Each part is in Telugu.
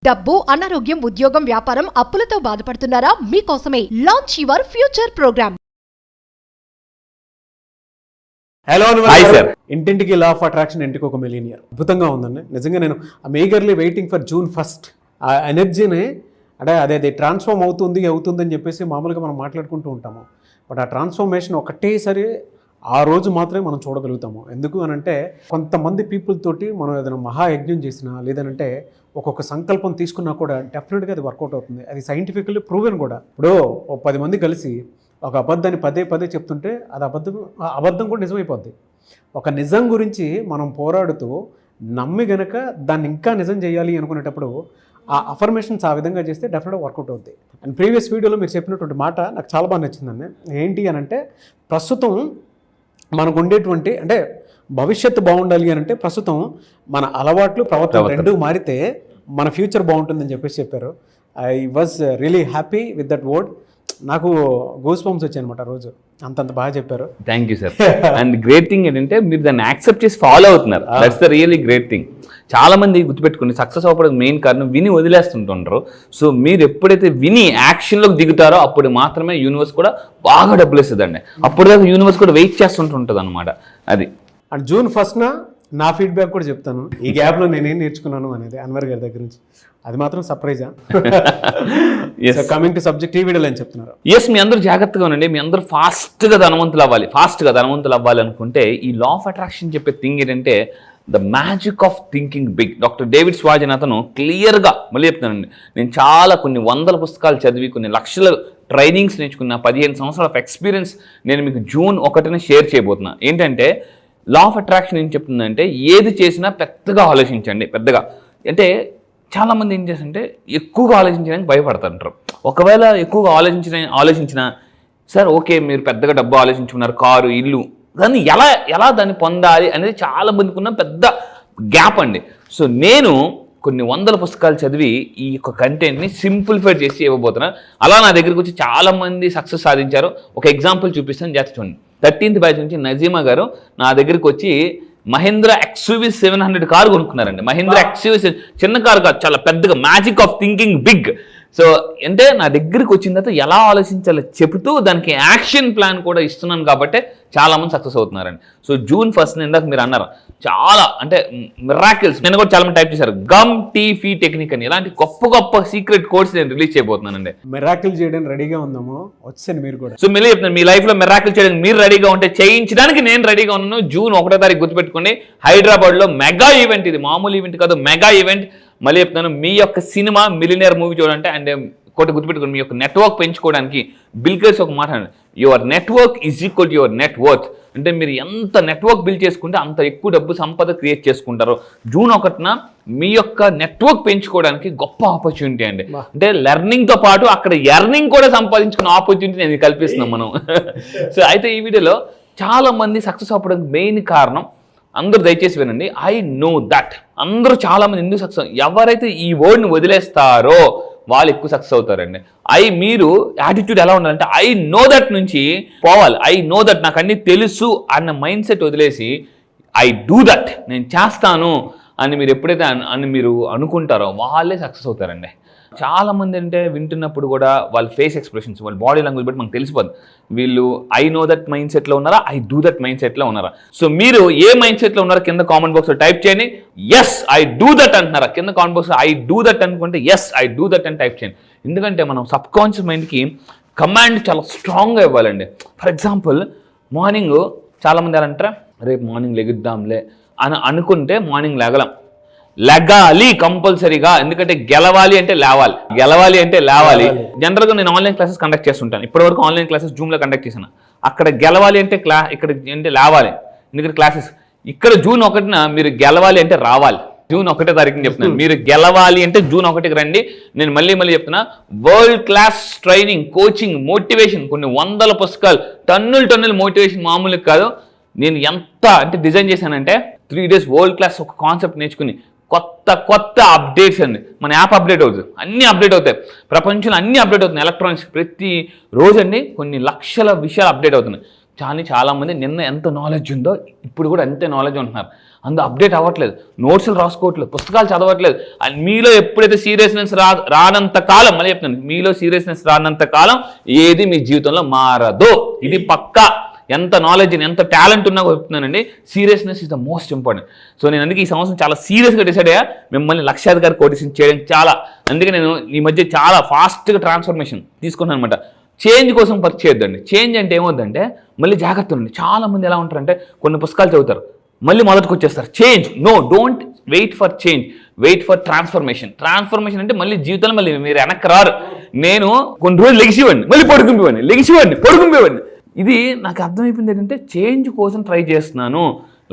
డబ్బు, అనారోగ్యం, ఉద్యోగం, వ్యాపారం, అప్పులతో బాధపడుతున్నారా? మీకోసమే launch your future program. Hello hi sir. ఇంటింటికి లా ఆఫ్ అట్రాక్షన్, ఇంటికి ఒక మిలియనియర్ అద్భుతంగా ఉందండి. నిజంగా నేను eagerly waiting for June 1st. ఆ ఎనర్జీని అంటే అదే ట్రాన్స్ఫార్మ్ అవుతుందని చెప్పేసి మామూలుగా మనం మాట్లాడుకుంటూ ఉంటాము. బట్ ఆ ట్రాన్స్ఫర్మేషన్ ఒకటేసారి ఆ రోజు మాత్రమే మనం చూడగలుగుతాము. ఎందుకు అని అంటే కొంతమంది పీపుల్ తోటి మనం ఏదైనా మహాయజ్ఞం చేసినా లేదంటే ఒక్కొక్క సంకల్పం తీసుకున్నా కూడా డెఫినెట్గా అది వర్కౌట్ అవుతుంది. అది సైంటిఫికల్లీ ప్రూవెన్ కూడా. ఇప్పుడు 10 మంది కలిసి ఒక అబద్ధాన్ని పదే చెప్తుంటే అది అబద్ధం కూడా నిజమైపోద్ది. ఒక నిజం గురించి మనం పోరాడుతూ నమ్మి గనక దాన్ని ఇంకా నిజం చేయాలి అనుకునేటప్పుడు ఆ అఫర్మేషన్స్ ఆ విధంగా చేస్తే డెఫినెట్గా వర్కౌట్ అవుద్ది. అండ్ ప్రీవియస్ వీడియోలో మీరు చెప్పినటువంటి మాట నాకు చాలా బాగా నచ్చిందండి. ఏంటి అని అంటే ప్రస్తుతం మనకు ఉండేటువంటి అంటే భవిష్యత్తు బాగుండాలి అని అంటే ప్రస్తుతం మన అలవాట్లు, ప్రవర్తన రెండు మారితే మన ఫ్యూచర్ బాగుంటుందని చెప్పారు. I was really happy with that word. నాకు గూస్ బంప్స్ వచ్చాయి అనమాట రోజు. అంతంత బాగా చెప్పారు. Thank you sir. And great thing ఏంటంటే మీరు దాన్ని యాక్సెప్ట్ చేసి ఫాలో అవుతున్నారు. That's the really great thing. చాలా మంది గుర్తుపెట్టుకుని సక్సెస్ అవ్వడానికి మెయిన్ కారణం విని వదిలేస్తుంటారు. సో మీరు ఎప్పుడైతే విని యాక్షన్లోకి దిగుతారో అప్పుడు మాత్రమే యూనివర్స్ కూడా బాగా డబ్బులు ఇస్తుందండి. అప్పుడు దాకా యూనివర్స్ కూడా వెయిట్ చేస్తుంటుంది అనమాట. అది అండ్ June 1st నా ఫీడ్బ్యాక్ కూడా చెప్తాను. ఈ గ్యాప్లో నేనేం నేర్చుకున్నాను అనేది అన్వర్ గారి దగ్గర నుంచి. అది మాత్రం సర్ప్రైజా. కమింగ్ టు సబ్జెక్ట్, ఈ వీడియోలో ఏం చెప్తున్నారు? ఎస్, మీ అందరూ జాగ్రత్తగా ఉండండి. మీ అందరూ ఫాస్ట్గా ధనవంతులు అవ్వాలి అనుకుంటే ఈ లా ఆఫ్ అట్రాక్షన్ చెప్పే థింగ్ ఏంటంటే the magic of thinking big. Doctor David స్వాజన్ అతను క్లియర్గా మళ్ళీ చెప్తానండి. నేను కొన్ని వందల పుస్తకాలు చదివి కొన్ని లక్షల ట్రైనింగ్స్ నేర్చుకున్న 15 సంవత్సరాల ఆఫ్ ఎక్స్పీరియన్స్ నేను మీకు June 1న షేర్ చేయబోతున్నా. ఏంటంటే లా ఆఫ్ అట్రాక్షన్ ఏం చెప్తుందంటే ఏది చేసినా పెద్దగా ఆలోచించండి. అంటే చాలామంది ఏం చేస్తుంటే ఎక్కువగా ఆలోచించడానికి భయపడుతుంటారు. ఒకవేళ ఎక్కువగా ఆలోచించినా సార్ ఓకే మీరు పెద్దగా డబ్బు ఆలోచించుకున్నారు, కారు, ఇల్లు, దాన్ని ఎలా దాన్ని పొందాలి అనేది చాలా మందికి ఉన్న పెద్ద గ్యాప్ అండి. సో నేను కొన్ని వందల పుస్తకాలు చదివి ఈ యొక్క కంటెంట్ని సింప్లిఫై చేసి ఇవ్వబోతున్నా. అలా నా దగ్గరికి వచ్చి చాలామంది సక్సెస్ సాధించారు. ఒక ఎగ్జాంపుల్ చూపిస్తాను, జాగ్రత్త చూడండి. 13th బ్యాచ్ నుంచి నజీమా గారు నా దగ్గరికి వచ్చి మహీంద్రా XUV 700 కారు కొనుక్కున్నారండి. మహీంద్రా XUV చిన్న కారు కాదు, చాలా పెద్దగా. Magic of thinking big. So అంటే నా దగ్గరికి వచ్చిన తర్వాత ఎలా ఆలోచించాలో చెబుతూ దానికి యాక్షన్ ప్లాన్ కూడా ఇస్తున్నాను కాబట్టి చాలామంది సక్సెస్ అవుతున్నారండి. సో June 1st ఇందాక మీరు అన్నారు చాలా అంటే మిరాకిల్స్. నేను కూడా చాలా మంది టైప్ చేశారు గమ్ టీ ఫీ టెక్నిక్ అని. ఇలాంటి గొప్ప సీక్రెట్ కోడ్స్ నేను రిలీజ్ చేయబోతున్నానండి. మిరాకిల్ చేయడానికి రెడీగా ఉందాము, వచ్చేది మీరు కూడా. సో మళ్ళీ చెప్తాను, మీ లైఫ్లో మిరాకిల్ చేయడానికి మీరు రెడీగా ఉంటే చేయించడానికి నేను రెడీగా ఉన్నాను. June 1వ తారీఖు గుర్తుపెట్టుకోండి. హైదరాబాద్లో మెగా ఈవెంట్. ఇది మామూలు ఈవెంట్ కాదు, మెగా ఈవెంట్. మళ్ళీ చెప్తాను, మీ యొక్క సినిమా మిలినియర్ మూవీ చూడాలంటే అండ్ ఒకటి గుర్తుపెట్టుకోండి, మీ యొక్క నెట్వర్క్ పెంచుకోవడానికి బిల్ గేట్స్ ఒక మాట అన్నాడు, your network is equal to your net worth. అంటే మీరు ఎంత నెట్వర్క్ బిల్డ్ చేసుకుంటే అంత ఎక్కువ డబ్బు సంపద క్రియేట్ చేసుకుంటారు. June 1న మీ యొక్క నెట్వర్క్ పెంచుకోవడానికి గొప్ప ఆపర్చునిటీ అండి. అంటే లెర్నింగ్తో పాటు అక్కడ ఎర్నింగ్ కూడా సంపాదించుకున్న ఆపర్చునిటీ నేను కల్పిస్తున్నాం మనం. సో అయితే ఈ వీడియోలో చాలా మంది సక్సెస్ అవ్వడానికి మెయిన్ కారణం, అందరూ దయచేసి వినండి, ఐ నో దట్. అందరూ చాలామంది ఎందుకు సక్సెస్, ఎవరైతే ఈ వర్డ్ని వదిలేస్తారో వాళ్ళు ఎక్కువ సక్సెస్ అవుతారండి. మీరు యాటిట్యూడ్ ఎలా ఉండాలంటే ఐ నో దట్ నుంచి పోవాలి. ఐ నో దట్, నాకు అన్నీ తెలుసు అన్న మైండ్ సెట్ వదిలేసి ఐ డూ దట్, నేను చేస్తాను అని మీరు ఎప్పుడైతే మీరు అనుకుంటారో వాళ్ళే సక్సెస్ అవుతారండి. చాలామంది అంటే వింటున్నప్పుడు కూడా వాళ్ళ ఫేస్ ఎక్స్ప్రెషన్స్, వాళ్ళ బాడీ లాంగ్వేజ్ బట్టి మనకు తెలిసిపోద్ది వీళ్ళు ఐ నో దట్ మైండ్ సెట్లో ఉన్నారా, ఐ డూ దట్ మైండ్ సెట్లో ఉన్నారా. సో మీరు ఏ మైండ్ సెట్లో ఉన్నారో కింద కామెంట్ బాక్స్లో టైప్ చేయండి. ఎస్ ఐ డూ దట్ అంటున్నారా, కింద కామెంట్ బాక్స్లో ఐ డూ దట్ అనుకుంటే ఎస్ ఐ డూ దట్ అని టైప్ చేయండి. ఎందుకంటే మనం సబ్ కాన్షియస్ మైండ్కి కమాండ్ చాలా స్ట్రాంగ్గా ఇవ్వాలండి. ఫర్ ఎగ్జాంపుల్ మార్నింగ్ చాలామంది ఎలా అంటారా, రేపు మార్నింగ్ లెగుద్దాంలే అని అనుకుంటే మార్నింగ్ లెగాలి కంపల్సరీగా. ఎందుకంటే గెలవాలి అంటే లేవాలి. జనరల్గా నేను ఆన్లైన్ క్లాసెస్ కండక్ట్ చేస్తుంటాను. ఇప్పటివరకు ఆన్లైన్ క్లాసెస్ Zoomలో కండక్ట్ చేశాను. అక్కడ గెలవాలి అంటే ఇక్కడ అంటే లేవాలి, ఎందుకంటే క్లాసెస్. ఇక్కడ June 1న మీరు గెలవాలి అంటే రావాలి. June 1వ తారీఖుని చెప్తున్నాను, మీరు గెలవాలి అంటే June 1కి రండి. నేను మళ్ళీ చెప్తున్నా, world class training, coaching, motivation, కొన్ని వందల పుస్తకాలు, టన్నులు మోటివేషన్ మామూలు కాదు. నేను ఎంత అంటే డిజైన్ చేశానంటే 3 days వరల్డ్ క్లాస్ ఒక కాన్సెప్ట్ నేర్చుకుని కొత్త అప్డేట్స్ అండి. మన యాప్ అప్డేట్ అవుతుంది, అన్నీ అప్డేట్ అవుతాయి, ప్రపంచంలో అన్నీ అప్డేట్ అవుతున్నాయి. ఎలక్ట్రానిక్స్ ప్రతి రోజు అండి కొన్ని లక్షల విషయాలు అప్డేట్ అవుతున్నాయి. చాలామంది నిన్న ఎంత నాలెడ్జ్ ఉందో ఇప్పుడు కూడా అంతే నాలెడ్జ్ ఉంటున్నారు. అందులో అప్డేట్ అవ్వట్లేదు, నోట్స్లు రాసుకోవట్లేదు, పుస్తకాలు చదవట్లేదు. అండ్ మీలో ఎప్పుడైతే సీరియస్నెస్ రానంత కాలం, మళ్ళీ చెప్తాను, మీలో సీరియస్నెస్ రానంత కాలం ఏది మీ జీవితంలో మారదు. ఇది పక్కా. ఎంత నాలెడ్జ్, ఎంత టాలెంట్ ఉన్నా చెప్తున్నానండి, seriousness is the most important. So నేను అందుకే ఈ సంవత్సరం చాలా సీరియస్గా డిసైడ్ అయ్యా మిమ్మల్ని లక్షాధికారి కోటీసుని చేయడానికి చాలా. అందుకే నేను ఈ మధ్య చాలా ఫాస్ట్గా ట్రాన్స్ఫర్మేషన్ తీసుకున్నాను అనమాట. చేంజ్ కోసం వర్క్ చేయొద్దండి. చేంజ్ అంటే ఏమవుద్దంటే మళ్ళీ జాగ్రత్త ఉండండి. చాలా మంది ఎలా ఉంటారంటే కొన్ని పుస్తకాలు చదువుతారు, మళ్ళీ మొదటికి వచ్చేస్తారు. Change, no, don't wait for change, wait for transformation. Transformation అంటే మళ్ళీ జీవితంలో మళ్ళీ మీరు వెనక్కి రారు. నేను కొన్ని రోజులు లెగిసివ్వండి, మళ్ళీ పడుకుంపేవాడిని, లెగిసివ్వండి, పడుకుంపేవాడిని. ఇది నాకు అర్థమైపోయింది ఏంటంటే చేంజ్ కోసం ట్రై చేస్తున్నాను.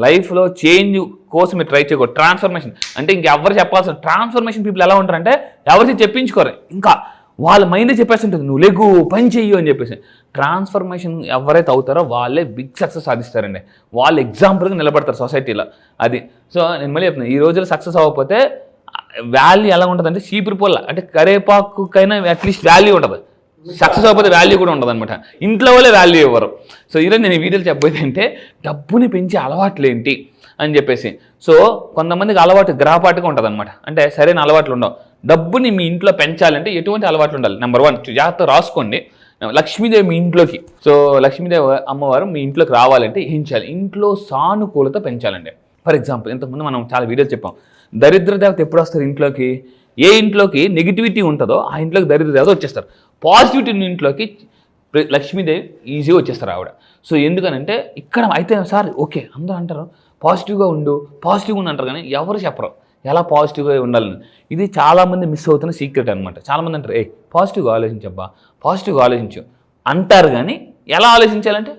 లైఫ్లో చేంజ్ కోసం మీరు ట్రై చేయకూడదు. ట్రాన్స్ఫర్మేషన్ అంటే ఇంకెవరు చెప్పాల్సిన. ట్రాన్స్ఫర్మేషన్ పీపుల్ ఎలా ఉంటారంటే ఎవరికి చెప్పించుకోరు, ఇంకా వాళ్ళ మైండ్ చెప్పేస్తుంటుంది నువ్వు లెగు పని చెయ్యు అని చెప్పేసి. ట్రాన్స్ఫర్మేషన్ ఎవరైతే అవుతారో వాళ్ళే బిగ్ సక్సెస్ సాధిస్తారండి. వాళ్ళు ఎగ్జాంపుల్గా నిలబడతారు సొసైటీలో. అది. సో నేను మళ్ళీ చెప్తున్నాను, ఈ రోజుల్లో సక్సెస్ అవ్వకపోతే వాల్యూ ఎలా ఉంటుందంటే చీపురు పుల్ల, అంటే కరేపాకుకైనా అట్లీస్ట్ వాల్యూ ఉంటుంది, సక్సెస్ అవ్వకపోతే వాల్యూ కూడా ఉండదు అనమాట. ఇంట్లో వాళ్ళే వాల్యూ ఇవ్వరు. సో ఈరోజు నేను ఈ వీడియోలు చెప్పబోయేది అంటే డబ్బుని పెంచే అలవాట్లు ఏంటి అని చెప్పేసి. సో కొంతమందికి అలవాటు గ్రహపాటుగా ఉంటుంది అనమాట, అంటే సరైన అలవాట్లు ఉండవు. డబ్బుని మీ ఇంట్లో పెంచాలంటే ఎటువంటి అలవాట్లు ఉండాలి? నెంబర్ 1, జాగ్రత్త రాసుకోండి. లక్ష్మీదేవి మీ ఇంట్లోకి, సో లక్ష్మీదేవి అమ్మవారు మీ ఇంట్లోకి రావాలంటే ఏం చేయాలి? ఇంట్లో సానుకూలత పెంచాలండి. ఫర్ ఎగ్జాంపుల్, ఇంతకుముందు మనం చాలా వీడియోలు చెప్పాం, దరిద్ర దేవత ఎప్పుడు వస్తారు ఇంట్లోకి? ఏ ఇంట్లోకి నెగిటివిటీ ఉంటుందో ఆ ఇంట్లోకి దరిద్ర దేవత వచ్చేస్తారు. పాజిటివిటీ ఇంట్లోకి లక్ష్మీదేవి ఈజీగా వచ్చేస్తారు ఆవిడ. సో ఎందుకనంటే ఇక్కడ అయితే సార్ ఓకే అందరూ అంటారు పాజిటివ్గా ఉండు, పాజిటివ్గా ఉండు అంటారు, కానీ ఎవరు చెప్పరు ఎలా పాజిటివ్గా ఉండాలని. ఇది చాలామంది మిస్ అవుతున్న సీక్రెట్ అనమాట. చాలామంది అంటారు పాజిటివ్గా ఆలోచించబ్బా, పాజిటివ్గా ఆలోచించు అంటారు, కానీ ఎలా ఆలోచించాలంటే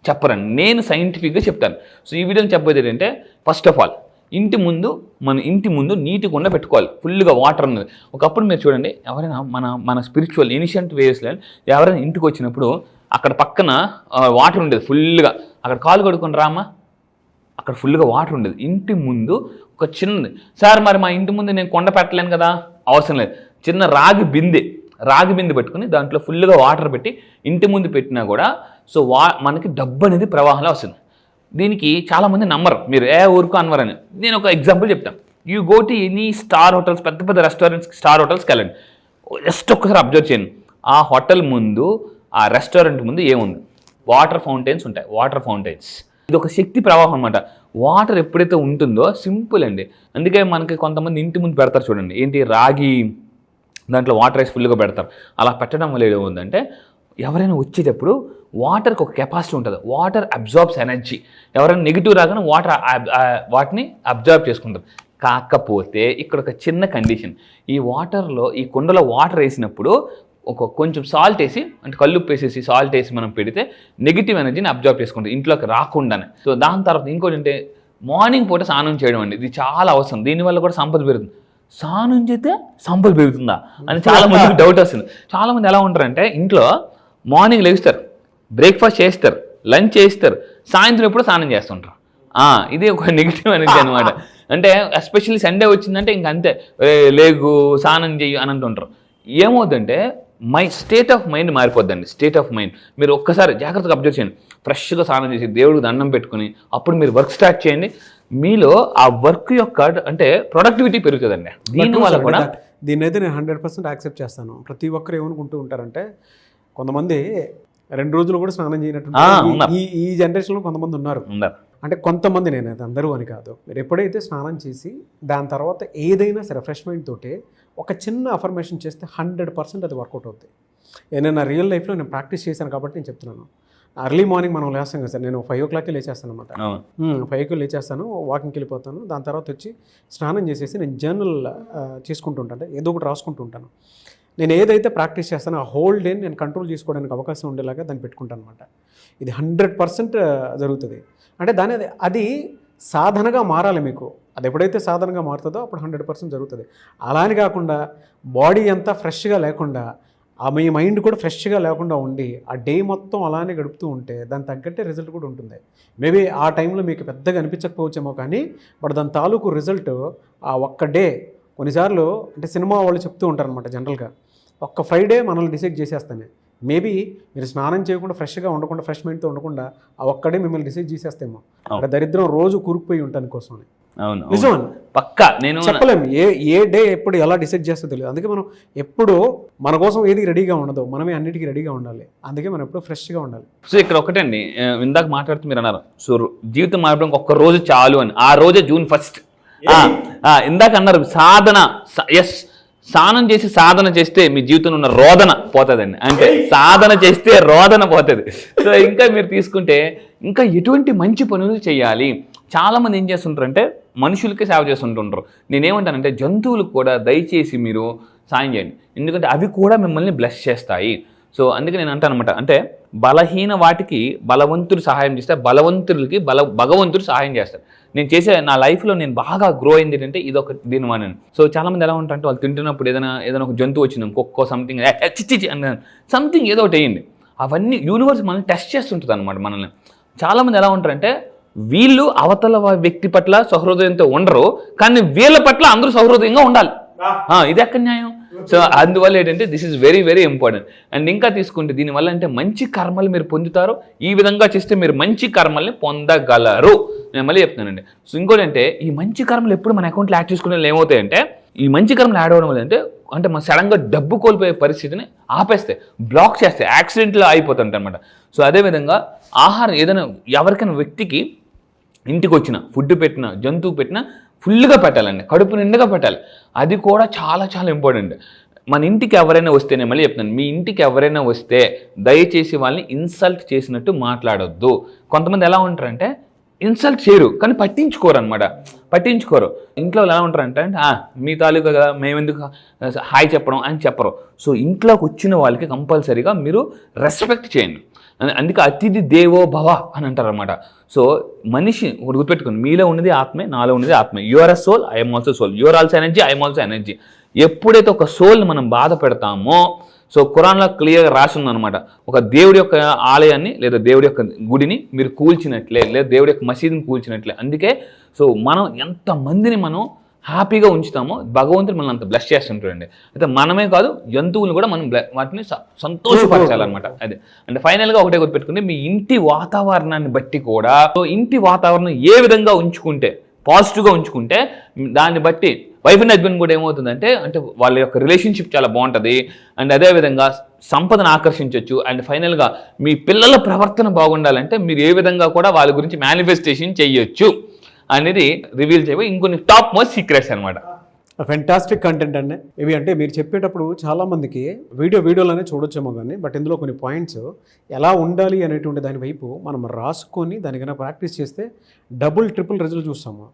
చెప్పరండి. నేను సైంటిఫిక్గా చెప్తాను. సో ఈ వీడియోని చెప్పేది ఏంటంటే, ఫస్ట్ ఆఫ్ ఆల్ మన ఇంటి ముందు నీటి కుండ పెట్టుకోవాలి, ఫుల్గా వాటర్ ఉన్నది. ఒకప్పుడు మీరు చూడండి, ఎవరైనా మన స్పిరిచువల్ ఇనిషియంట్ వేస్లో ఎవరైనా ఇంటికి వచ్చినప్పుడు అక్కడ పక్కన వాటర్ ఉండేది ఫుల్గా, అక్కడ కాలు కడుక్కొని రామా, అక్కడ ఫుల్గా వాటర్ ఉండేది. ఇంటి ముందు ఒక చిన్నది, సార్ మరి మా ఇంటి ముందు నేను కొండ పెట్టలేను కదా, అవసరం లేదు, చిన్న రాగి బిందె పెట్టుకుని దాంట్లో ఫుల్గా వాటర్ పెట్టి ఇంటి ముందు పెట్టినా కూడా సో మనకి డబ్బు అనేది ప్రవాహంలో వస్తుంది. దీనికి చాలామంది నమ్మరు, మీరు ఊరుకో అనవరని. నేను ఒక ఎగ్జాంపుల్ చెప్తాను. You go to any star hotels, పెద్ద పెద్ద రెస్టారెంట్స్, స్టార్ హోటల్స్కి వెళ్ళండి. జస్ట్ ఒక్కసారి అబ్జర్వ్ చేయండి, ఆ హోటల్ ముందు, ఆ రెస్టారెంట్ ముందు ఏముంది? వాటర్ ఫౌంటైన్స్ ఉంటాయి. వాటర్ ఫౌంటైన్స్ ఇది ఒక శక్తి ప్రవాహం అనమాట. వాటర్ ఎప్పుడైతే ఉంటుందో సింపుల్ అండి. అందుకే మనకి కొంతమంది ఇంటి ముందు పెడతారు చూడండి, ఏంటి రాగి దాంట్లో వాటర్ వేసి ఫుల్గా పెడతారు. అలా పెట్టడం వల్ల ఏముందంటే ఎవరైనా వచ్చేటప్పుడు వాటర్కి ఒక కెపాసిటీ ఉంటుంది. Water absorbs energy. ఎవరైనా నెగిటివ్ రాగానే వాటిని అబ్జార్బ్ చేసుకుంటారు. కాకపోతే ఇక్కడ ఒక చిన్న కండిషన్, ఈ వాటర్లో, ఈ కుండలో వాటర్ వేసినప్పుడు కొంచెం సాల్ట్ వేసి, అంటే కల్లుప్పు వేసేసి సాల్ట్ వేసి మనం పెడితే నెగిటివ్ ఎనర్జీని అబ్జార్బ్ చేసుకుంటుంది ఇంట్లోకి రాకుండానే. సో దాని తర్వాత ఇంకోటి అంటే మార్నింగ్ పూట స్నానం చేయడం అండి. ఇది చాలా అవసరం. దీనివల్ల కూడా సంపద పెరుగుతుంది. స్నానం చేస్తే సంపద పెరుగుతుందా అని చాలా మందికి డౌట్ వస్తుంది. చాలామంది ఎలా ఉంటారంటే ఇంట్లో మార్నింగ్ లేస్తారు, బ్రేక్ఫాస్ట్ చేస్తారు, లంచ్ చేస్తారు, సాయంత్రం ఎప్పుడు స్నానం చేస్తుంటారు. ఇది ఒక నెగిటివ్ ఎనర్జీ అనమాట. అంటే ఎస్పెషల్లీ సండే వచ్చిందంటే ఇంక అంతే, లేగు స్నానం చెయ్యి అని అంటుంటారు. ఏమవుతుందంటే స్టేట్ ఆఫ్ మైండ్ మారిపోద్దండి. స్టేట్ ఆఫ్ మైండ్ మీరు ఒక్కసారి జాగ్రత్తగా అబ్జర్వ్ చేయండి. ఫ్రెష్గా స్నానం చేసి దేవుడికి దండం పెట్టుకుని అప్పుడు మీరు వర్క్ స్టార్ట్ చేయండి. మీలో ఆ వర్క్ యొక్క అంటే ప్రొడక్టివిటీ పెరుగుతుందండి. దీనివల్ల కూడా దీన్ని అయితే నేను 100% యాక్సెప్ట్ చేస్తాను. ప్రతి ఒక్కరు ఏమనుకుంటూ ఉంటారంటే, కొంతమంది 2 రోజులు కూడా స్నానం చేయనట్టు ఈ జనరేషన్లో కొంతమంది ఉన్నారు. అంటే కొంతమంది, నేనైతే అందరూ అని కాదు. మీరు ఎప్పుడైతే స్నానం చేసి దాని తర్వాత ఏదైనా సరే రిఫ్రెష్మెంట్ తోటి ఒక చిన్న అఫర్మేషన్ చేస్తే 100% అది వర్కౌట్ అవుతుంది. నేను నా రియల్ లైఫ్లో నేను ప్రాక్టీస్ చేశాను కాబట్టి నేను చెప్తున్నాను. అర్లీ మార్నింగ్ మనం లేస్తాం కదా సార్, నేను 5 o'clockకి లేచేస్తాను అనమాట. 5కి లేచేస్తాను, వాకింగ్కి వెళ్ళిపోతాను. దాని తర్వాత వచ్చి స్నానం చేసేసి నేను జర్నల్ చేసుకుంటూ ఉంటాను, ఏదో ఒకటి రాసుకుంటూ ఉంటాను. నేను ఏదైతే ప్రాక్టీస్ చేస్తానో ఆ హోల్ డే నేను కంట్రోల్ చేసుకోవడానికి అవకాశం ఉండేలాగా దాన్ని పెట్టుకుంటాను అనమాట. ఇది 100% జరుగుతుంది. అంటే అది సాధనగా మారాలి మీకు. అది ఎప్పుడైతే సాధనగా మారుతుందో అప్పుడు 100% జరుగుతుంది. అలా అని కాకుండా బాడీ అంతా ఫ్రెష్గా లేకుండా, మీ మైండ్ కూడా ఫ్రెష్గా లేకుండా ఉండి ఆ డే మొత్తం అలానే గడుపుతూ ఉంటే దాని తగ్గట్టే రిజల్ట్ కూడా ఉంటుంది. మేబీ ఆ టైంలో మీకు పెద్దగా అనిపించకపోవచ్చేమో, కానీ బట్ దాని తాలూకు రిజల్ట్ ఆ ఒక్క డే, కొన్నిసార్లు అంటే సినిమా వాళ్ళు చెప్తూ ఉంటారు అనమాట, జనరల్గా ఒక్క ఫ్రైడే మనల్ని డిసైడ్ చేసేస్తానే. మేబీ మీరు స్నానం చేయకుండా ఫ్రెష్గా ఉండకుండా, ఫ్రెష్ మైండ్తో ఉండకుండా ఆ ఒక్కడే మిమ్మల్ని డిసైడ్ చేసేస్తేమో. అక్కడ దరిద్రం రోజు కూరుకుపోయి ఉంటాను కోసమని. అవును నిజం పక్కా నేను చెప్పలేము ఏ డే ఎప్పుడు ఎలా డిసైడ్ చేస్తే తెలియదు. అందుకే మనం ఎప్పుడు మన కోసం ఏది రెడీగా ఉండదు, మనమే అన్నిటికీ రెడీగా ఉండాలి. అందుకే మనం ఎప్పుడు ఫ్రెష్గా ఉండాలి. సో ఇక్కడ ఒకటండి, ఇందాక మాట్లాడుతూ మీరు అన్నారు సో జీవితం మారడం ఒక్క రోజు చాలు అని. ఆ రోజే June 1st. ఇందాక అన్నారు సాధన. ఎస్, స్నానం చేసి సాధన చేస్తే మీ జీవితంలో ఉన్న రోదన పోతుందండి. అంటే సాధన చేస్తే రోదన పోతుంది. సో ఇంకా మీరు తీసుకుంటే ఇంకా ఎటువంటి మంచి పనులు చేయాలి. చాలామంది ఏం చేస్తుంటారంటే మనుషులకే సేవ చేస్తుంటుంటారు. నేనేమంటానంటే జంతువులకు కూడా దయచేసి మీరు సాయం చేయండి, ఎందుకంటే అవి కూడా మిమ్మల్ని బ్లెస్ చేస్తాయి. సో అందుకే నేను అంటాను అనమాట, అంటే బలహీన వాటికి బలవంతుడు సహాయం చేస్తే బలవంతులకి భగవంతుడు సహాయం చేస్తాడు. నేను చేసే నా లైఫ్లో నేను బాగా గ్రో అయింది ఏంటంటే ఇదొక దీని వానని. సో చాలామంది ఎలా ఉంటారంటే వాళ్ళు తింటున్నప్పుడు ఏదైనా ఒక జంతువు వచ్చింది, కుక్కో సంథింగ్ చిచ్చి అన్న సంథింగ్ ఏదో ఒకటి వేయండి. అవన్నీ యూనివర్స్ మనల్ని టెస్ట్ చేస్తుంటుంది అనమాట మనల్ని. చాలామంది ఎలా ఉంటారంటే వీళ్ళు అవతల వ్యక్తి పట్ల సహృదయంతో ఉండరు, కానీ వీళ్ళ పట్ల అందరూ సహృదయంగా ఉండాలి. ఇది ఎక్కడ న్యాయం? సో అందువల్ల ఏంటంటే this is very very important. And ఇంకా తీసుకుంటే దీనివల్ల అంటే మంచి కర్మలు మీరు పొందుతారు. ఈ విధంగా చేస్తే మీరు మంచి కర్మల్ని పొందగలరు. నేను మళ్ళీ చెప్తున్నానండి. సో ఇంకోటి అంటే ఈ మంచి కర్మలు ఎప్పుడు మన అకౌంట్లో యాడ్ చేసుకునే ఏమవుతాయంటే ఈ మంచి కర్మలు యాడ్ అవ్వడం వల్ల అంటే మన సడన్గా డబ్బు కోల్పోయే పరిస్థితిని ఆపేస్తాయి, బ్లాక్ చేస్తాయి, యాక్సిడెంట్లో అయిపోతుంటాయి అనమాట. సో అదేవిధంగా ఆహారం ఏదైనా ఎవరికైనా వ్యక్తికి ఇంటికి వచ్చిన ఫుడ్ పెట్టినా జంతువు పెట్టినా ఫుల్గా పెట్టాలండి, కడుపు నిండుగా పెట్టాలి. అది కూడా చాలా చాలా ఇంపార్టెంట్. మన ఇంటికి ఎవరైనా వస్తే, నేను మళ్ళీ చెప్తాను, మీ ఇంటికి ఎవరైనా వస్తే దయచేసి వాళ్ళని ఇన్సల్ట్ చేసినట్టు మాట్లాడొద్దు. కొంతమంది ఎలా ఉంటారంటే ఇన్సల్ట్ చేయరు కానీ పట్టించుకోరు అనమాట, పట్టించుకోరు. ఇంట్లో ఎలా ఉంటారంటే మీ తాలూకా కదా మేమెందుకు హాయ్ చెప్పడం అని చెప్పరు. సో ఇంట్లోకి వచ్చిన వాళ్ళకి కంపల్సరీగా మీరు రెస్పెక్ట్ చేయండి. అందుకే అతిథి దేవో భవ అని అంటారు అనమాట. సో మనిషి ఒకటి గుర్తుపెట్టుకోండి, మీలో ఉన్నది ఆత్మే, నాలో ఉన్నది ఆత్మే. You are a soul, I'm also soul. You are also energy, I'm also energy. ఎప్పుడైతే ఒక సోల్ని మనం బాధ పెడతామో, సో ఖురాన్లో క్లియర్గా రాసి ఉందన్నమాట, ఒక దేవుడి యొక్క ఆలయాన్ని లేదా దేవుడి యొక్క గుడిని మీరు కూల్చినట్లే, లేదా దేవుడి యొక్క మసీదుని కూల్చినట్లే. అందుకే సో మనం ఎంతమందిని మనం హ్యాపీగా ఉంచుతామో భగవంతుడు మనల్ని అంత బ్లెస్ చేస్తుంటాడండి. అయితే మనమే కాదు జంతువులు కూడా మనం వాటిని సంతోషపరచాలన్నమాట. అదే అంటే ఫైనల్గా ఒకటే గుర్తుపెట్టుకుంటే మీ ఇంటి వాతావరణాన్ని బట్టి కూడా, సో ఇంటి వాతావరణం ఏ విధంగా ఉంచుకుంటే పాజిటివ్గా ఉంచుకుంటే దాన్ని బట్టి వైఫ్ అండ్ హస్బెండ్ కూడా ఏమవుతుందంటే అంటే వాళ్ళ యొక్క రిలేషన్షిప్ చాలా బాగుంటుంది. అండ్ అదేవిధంగా సంపదను ఆకర్షించవచ్చు. అండ్ ఫైనల్గా మీ పిల్లల ప్రవర్తన బాగుండాలంటే మీరు ఏ విధంగా కూడా వాళ్ళ గురించి మేనిఫెస్టేషన్ చేయొచ్చు అనేది రివీల్ చేయబోయి ఇంకొన్ని టాప్ మోస్ట్ సీక్రెట్స్ అనమాట. ఫెంటాస్టిక్ కంటెంట్ అండి ఇవి. అంటే మీరు చెప్పేటప్పుడు చాలామందికి వీడియోలోనే చూడొచ్చేమో కానీ, బట్ ఇందులో కొన్ని పాయింట్స్ ఎలా ఉండాలి అనేటువంటి దాని వైపు మనం రాసుకొని దానికైనా ప్రాక్టీస్ చేస్తే డబుల్ ట్రిపుల్ రిజల్ట్ చూస్తాము.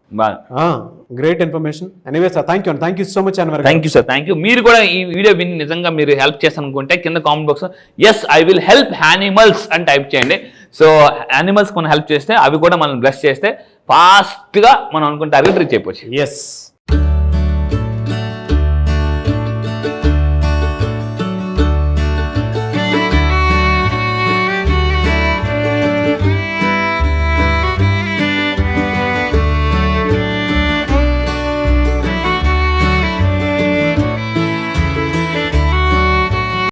Great information. Anyway sir, thank you so much Anwar. Thank you sir, thank you. మీరు కూడా ఈ వీడియో విని నిజంగా మీరు హెల్ప్ చేస్తాను అనుకుంటే కింద comment box yes I will help animals అని టైప్ చేయండి. సో యానిమల్స్ మనం హెల్ప్ చేస్తే అవి కూడా మనం బ్లెస్ చేస్తే ఫాస్ట్గా మనం అనుకున్న టార్గెట్ రీచ్ అయిపోవచ్చు. ఎస్.